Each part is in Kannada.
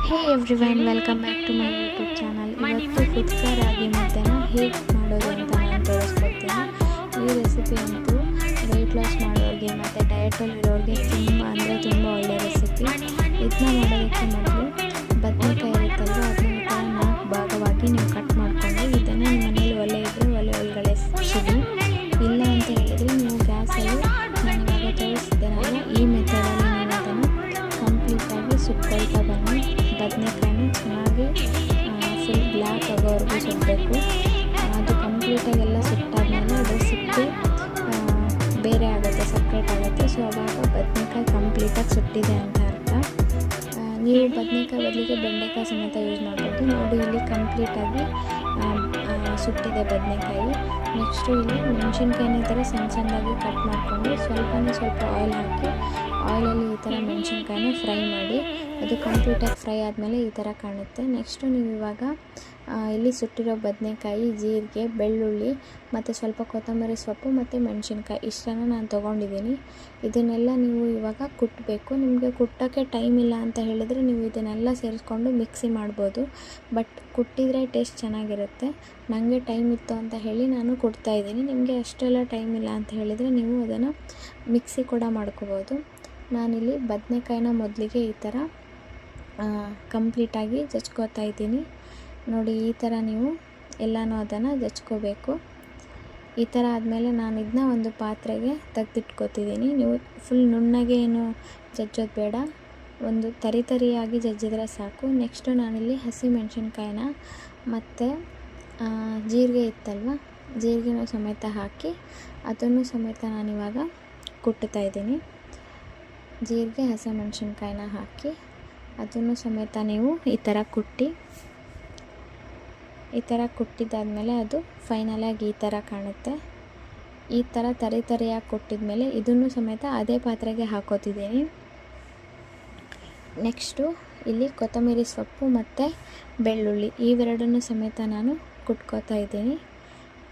Hey everyone, welcome back to my YouTube channel. ಇವತ್ತು ಫುದ್ಕ ರಾಗಿ ಮುದ್ದೆನ ಹೇಗೆ ಮಾಡೋದು ಅಂತ ನಾನು ತೋರಿಸ್ಕೊಡ್ತೀನಿ. ಈ ರೆಸಿಪಿ ಅಂತೂ ವೆಯ್ಟ್ ಲಾಸ್ ಮಾಡೋರಿಗೆ ಮತ್ತು ಡಯಟಲ್ಲಿರೋರಿಗೆ ತುಂಬ ಒಳ್ಳೆಯ ರೆಸಿಪಿ. ಇದನ್ನ ಮಾಡೋದಕ್ಕೆ ಮೊದಲು ಬದನೆಕಾಯಿ ಇರುತ್ತಲ್ವ, ಅದನ್ನ 4 ಭಾಗವಾಗಿ ನೀವು ಕಟ್ ಮಾಡಿಕೊಂಡು ಇದನ್ನು ನಿಮ್ಮ ಮನೇಲಿ ಒಲೆ ಇದ್ದರೆ ಒಲೆ ಒಳಗಡೆ ಸುಡಿ. ಇಲ್ಲ ಅಂತ ಹೇಳಿದರೆ ನೀವು ಗ್ಯಾಸಲ್ಲಿ ನಾನು ಇವಾಗ ತೋರಿಸಿದ್ದೇನಲ್ಲ ಈ ಮೆಥಡಲ್ಲಿ ನೀವು ಅದನ್ನು ಕಂಪ್ಲೀಟಾಗಿ ಸುಟ್ಕೊಳ್ತಾ ಬನ್ನಿ. ಬದನೆಕಾಯಿನ ಚೆನ್ನಾಗಿ ಫುಲ್ ಬ್ಲ್ಯಾಕ್ ಆಗೋವರೆಗೂ ಸುಡಬೇಕು. ಅದು ಕಂಪ್ಲೀಟಾಗೆಲ್ಲ ಸುಟ್ಟಾದ್ಮೇಲೆ ಅದು ಸಿಪ್ಪೆ ಬೇರೆ ಆಗುತ್ತೆ, ಸಪ್ರೇಟ್ ಆಗುತ್ತೆ. ಸೊ ಆವಾಗ ಬದನೆಕಾಯಿ ಕಂಪ್ಲೀಟಾಗಿ ಸುಟ್ಟಿದೆ ಅಂತ ಅರ್ಥ. ನೀವು ಬದನೆಕಾಯಿ ಬದಲಿಗೆ ಬೆಂಡೆಕಾಯಿ ಸಮೇತ ಯೂಸ್ ಮಾಡ್ಬೋದು. ನೋಡಿ, ಇಲ್ಲಿ ಕಂಪ್ಲೀಟಾಗಿ ಸುಟ್ಟಿದೆ ಬದನೆಕಾಯಿ. ನೆಕ್ಸ್ಟು ಇಲ್ಲಿ ಮೆಣಸಿನ್ಕಾಯಿನ ಈ ಥರ ಸಣ್ಣದಾಗಿ ಕಟ್ ಮಾಡಿಕೊಂಡು ಸ್ವಲ್ಪ ಆಯಿಲ್ ಹಾಕಿ ಆಯಿಲಲ್ಲಿ ಈ ಥರ ಮೆಣಸಿನ್ಕಾಯಿನ ಫ್ರೈ ಮಾಡಿ, ಅದು ಕಂಪ್ಲೀಟಾಗಿ ಫ್ರೈ ಆದಮೇಲೆ ಈ ಥರ ಕಾಣುತ್ತೆ. ನೆಕ್ಸ್ಟು ನೀವು ಇವಾಗ ಇಲ್ಲಿ ಸುಟ್ಟಿರೋ ಬದನೆಕಾಯಿ, ಜೀರಿಗೆ, ಬೆಳ್ಳುಳ್ಳಿ ಮತ್ತು ಸ್ವಲ್ಪ ಕೊತ್ತಂಬರಿ ಸೊಪ್ಪು ಮತ್ತು ಮೆಣಸಿನ್ಕಾಯಿ ಇಷ್ಟನ್ನು ನಾನು ತೊಗೊಂಡಿದ್ದೀನಿ. ಇದನ್ನೆಲ್ಲ ನೀವು ಇವಾಗ ಕುಟ್ಟಬೇಕು. ನಿಮಗೆ ಕುಟ್ಟೋಕ್ಕೆ ಟೈಮ್ ಇಲ್ಲ ಅಂತ ಹೇಳಿದರೆ ನೀವು ಇದನ್ನೆಲ್ಲ ಸೇರಿಸ್ಕೊಂಡು ಮಿಕ್ಸಿ ಮಾಡ್ಬೋದು. ಬಟ್ ಕುಟ್ಟಿದರೆ ಟೇಸ್ಟ್ ಚೆನ್ನಾಗಿರುತ್ತೆ. ನನಗೆ ಟೈಮ್ ಇತ್ತು ಅಂತ ಹೇಳಿ ನಾನು ಕುಟ್ತಾಯಿದ್ದೀನಿ. ನಿಮಗೆ ಅಷ್ಟೆಲ್ಲ ಟೈಮ್ ಇಲ್ಲ ಅಂತ ಹೇಳಿದರೆ ನೀವು ಅದನ್ನು ಮಿಕ್ಸಿ ಕೂಡ ಮಾಡ್ಕೋಬೋದು. ನಾನಿಲ್ಲಿ ಬದನೆಕಾಯಿನ ಮೊದಲಿಗೆ ಈ ಥರ ಕಂಪ್ಲೀಟಾಗಿ ಜಜ್ಕೋತಾ ಇದ್ದೀನಿ. ನೋಡಿ, ಈ ಥರ ನೀವು ಎಲ್ಲನೂ ಅದನ್ನು ಜಜ್ಕೋಬೇಕು. ಈ ಥರ ಆದಮೇಲೆ ನಾನು ಇದನ್ನ ಒಂದು ಪಾತ್ರೆಗೆ ತೆಗೆದಿಟ್ಕೋತಿದ್ದೀನಿ. ನೀವು ಫುಲ್ ನುಣ್ಣಗೆ ಏನು ಜಜ್ಜೋದು ಬೇಡ, ಒಂದು ತರಿಯಾಗಿ ಜಜ್ಜಿದ್ರೆ ಸಾಕು. ನೆಕ್ಸ್ಟು ನಾನಿಲ್ಲಿ ಹಸಿ ಮೆಣಸಿನ್ಕಾಯಿನ ಮತ್ತು ಜೀರಿಗೆ ಇತ್ತಲ್ವ, ಜೀರಿಗೆನೂ ಸಮೇತ ಹಾಕಿ ಅದನ್ನು ಸಮೇತ ನಾನಿವಾಗ ಕುಟ್ಟುತ್ತಾ ಇದ್ದೀನಿ. ಜೀರಿಗೆ, ಹಸಿ ಮೆಣಸಿನ್ಕಾಯಿನ ಹಾಕಿ ಅದನ್ನು ಸಮೇತ ನೀವು ಈ ಥರ ಕುಟ್ಟಿದ್ದಾದಮೇಲೆ ಅದು ಫೈನಲಾಗಿ ಈ ಥರ ಕಾಣುತ್ತೆ. ಈ ಥರ ತರಿಯಾಗಿ ಕುಟ್ಟಿದ್ಮೇಲೆ ಇದನ್ನು ಸಮೇತ ಅದೇ ಪಾತ್ರೆಗೆ ಹಾಕೋತಿದ್ದೀನಿ. ನೆಕ್ಸ್ಟು ಇಲ್ಲಿ ಕೊತ್ತಂಬರಿ ಸೊಪ್ಪು ಮತ್ತು ಬೆಳ್ಳುಳ್ಳಿ ಇವೆರಡನ್ನೂ ಸಮೇತ ನಾನು ಕುಟ್ಕೋತಾ ಇದ್ದೀನಿ.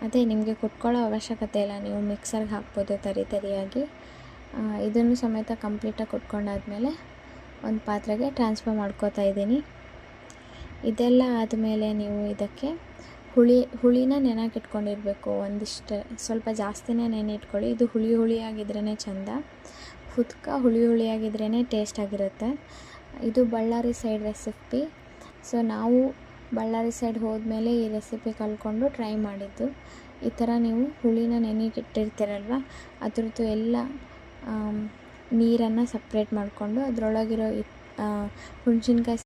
ಅದೇ, ನಿಮಗೆ ಕುಟ್ಕೊಳ್ಳೋ ಅವಶ್ಯಕತೆ ಇಲ್ಲ, ನೀವು ಮಿಕ್ಸರ್ಗೆ ಹಾಕ್ಬೋದು ತರಿಯಾಗಿ. ಇದನ್ನು ಸಮೇತ ಕಂಪ್ಲೀಟಾಗಿ ಕುಟ್ಕೊಂಡಾದ್ಮೇಲೆ ಒಂದು ಪಾತ್ರೆಗೆ ಟ್ರಾನ್ಸ್ಫರ್ ಮಾಡ್ಕೋತಾ ಇದ್ದೀನಿ. ಇದೆಲ್ಲ ಆದಮೇಲೆ ನೀವು ಇದಕ್ಕೆ ಹುಳಿನ ನೆನೆಕಿಟ್ಕೊಂಡಿರಬೇಕು. ಒಂದಿಷ್ಟು ಸ್ವಲ್ಪ ಜಾಸ್ತಿನೇ ನೆನೆ ಇದು ಹುಳಿಯಾಗಿದ್ರೇ ಚೆಂದ. ಫುದ್ಕ ಹುಳಿಯಾಗಿದ್ರೇ ಟೇಸ್ಟ್ ಆಗಿರುತ್ತೆ. ಇದು ಬಳ್ಳಾರಿ ಸೈಡ್ ರೆಸಿಪಿ. ಸೊ ನಾವು ಬಳ್ಳಾರಿ ಸೈಡ್ ಹೋದ್ಮೇಲೆ ಈ ರೆಸಿಪಿ ಕಲ್ತ್ಕೊಂಡು ಟ್ರೈ ಮಾಡಿದ್ದು. ಈ ಥರ ನೀವು ಹುಳಿನ ನೆನೆಕಿಟ್ಟಿರ್ತೀರಲ್ವ, ಅದ್ರದ್ದು ಎಲ್ಲ ನೀರನ್ನು ಸಪ್ರೇಟ್ ಮಾಡಿಕೊಂಡು ಅದರೊಳಗಿರೋ ಹುಣಸಿನ್ಕಾಯಿ